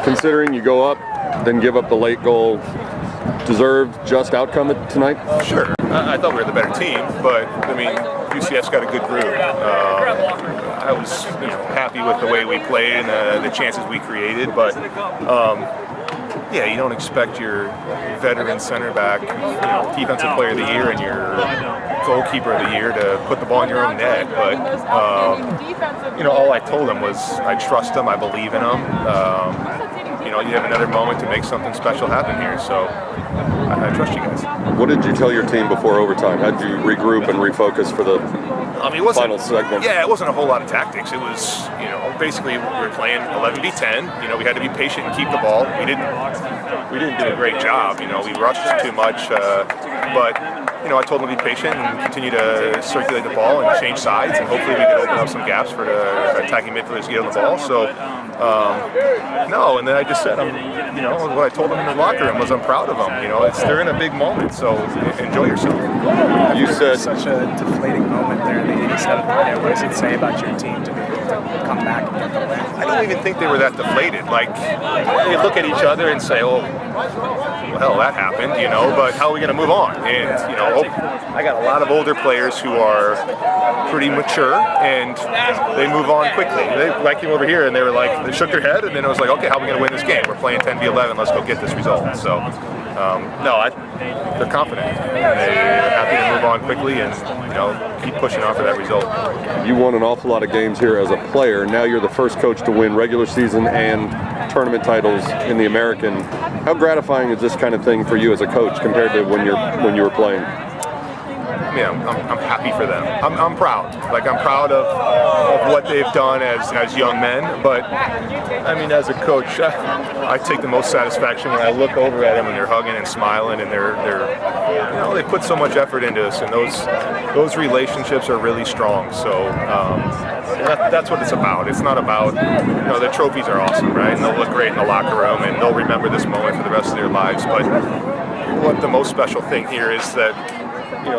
Considering you go up, then give up the late goal, deserved, just outcome tonight? Sure. I thought we were the better team, but I mean, UCF's got a good group. I was happy with the way we played and the chances we created, but yeah, you don't expect your veteran center back, defensive player of the year and your goalkeeper of the year to put the ball in your own net. But all I told him was I trust him, I believe in him. You have another moment to make something special happen here, so I trust you guys. What did you tell your team before overtime? How did you regroup and refocus for the final segment? Yeah, it wasn't a whole lot of tactics. It was, basically we were playing 11v10. We had to be patient and keep the ball. We didn't do a great job. We rushed too much, but I told them to be patient and continue to circulate the ball and change sides, and hopefully we could open up some gaps for the attacking midfielders to get on the ball. So, no, and then I just said, what I told them in the locker room was I'm proud of them. They're in a big moment, so enjoy yourself. You said such a deflating moment there that you said it. What does it say about your team to be able to come back and get the win? I don't even think they were that deflated. Like, they look at each other and say, oh, well, hell, that happened, but how are we going to move on? And, I got a lot of older players who are pretty mature, and they move on quickly. I came over here, and they were like, they shook their head, and then it was like, okay, how are we going to win this game? We're playing 10v11, let's go get this result. So, they're confident. They're happy to move on quickly and, keep pushing on for that result. You won an awful lot of games here as a player. Now you're the first coach to win regular season and tournament titles in the American. How gratifying is this kind of thing for you as a coach compared to when you were playing? I'm happy for them. I'm proud. Like, I'm proud of what they've done as young men. But I mean, as a coach, I take the most satisfaction when I look over at them and they're hugging and smiling, and they put so much effort into this, and those relationships are really strong. So that's what it's about. It's not about the trophies are awesome, right? And they'll look great in the locker room, and they'll remember this moment for the rest of their lives. But what the most special thing here is that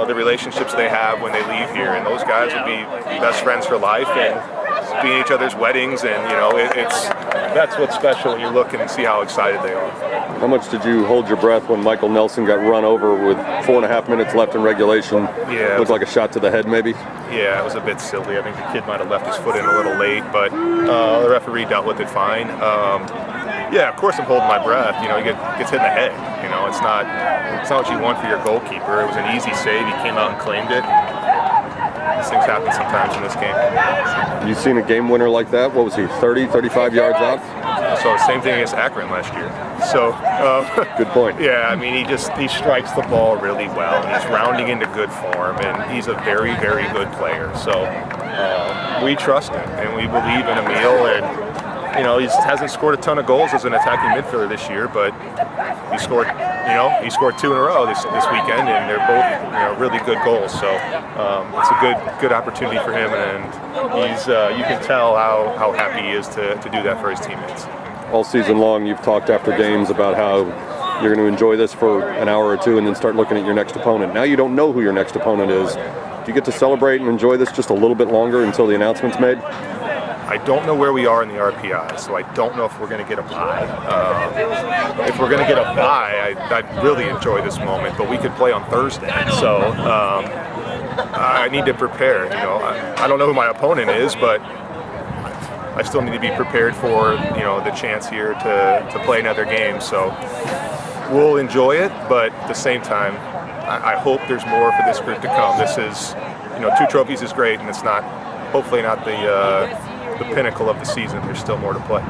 the relationships they have when they leave here, and those guys will be best friends for life and be in each other's weddings, and that's what's special when you look and see how excited they are. How much did you hold your breath when Michael Nelson got run over with 4.5 minutes left in regulation? Yeah, looked like a shot to the head, maybe. Yeah, it was a bit silly. I think the kid might have left his foot in a little late, but the referee dealt with it fine. Yeah, of course I'm holding my breath. He gets hit in the head. It's not what you want for your goalkeeper. It was an easy save. He came out and claimed it. These things happen sometimes in this game. You seen a game winner like that? What was he, 30, 35 yards out? So same thing against Akron last year. So good point. Yeah, I mean, he strikes the ball really well, and he's rounding into good form, and he's a very, very good player. So we trust him, and we believe in Emil, and he hasn't scored a ton of goals as an attacking midfielder this year, but he scored 2 in a row this weekend, and they're both really good goals. So it's a good opportunity for him, and he's you can tell how happy he is to do that for his teammates. All season long, you've talked after games about how you're going to enjoy this for an hour or two and then start looking at your next opponent. Now you don't know who your next opponent is. Do you get to celebrate and enjoy this just a little bit longer until the announcement's made? I don't know where we are in the RPI, so I don't know if we're going to get a bye. If we're going to get a bye, I'd really enjoy this moment, but we could play on Thursday, so I need to prepare. I don't know who my opponent is, but I still need to be prepared for the chance here to play another game. So we'll enjoy it, but at the same time, I hope there's more for this group to come. This is 2 trophies is great, and it's hopefully not the pinnacle of the season. There's still more to play.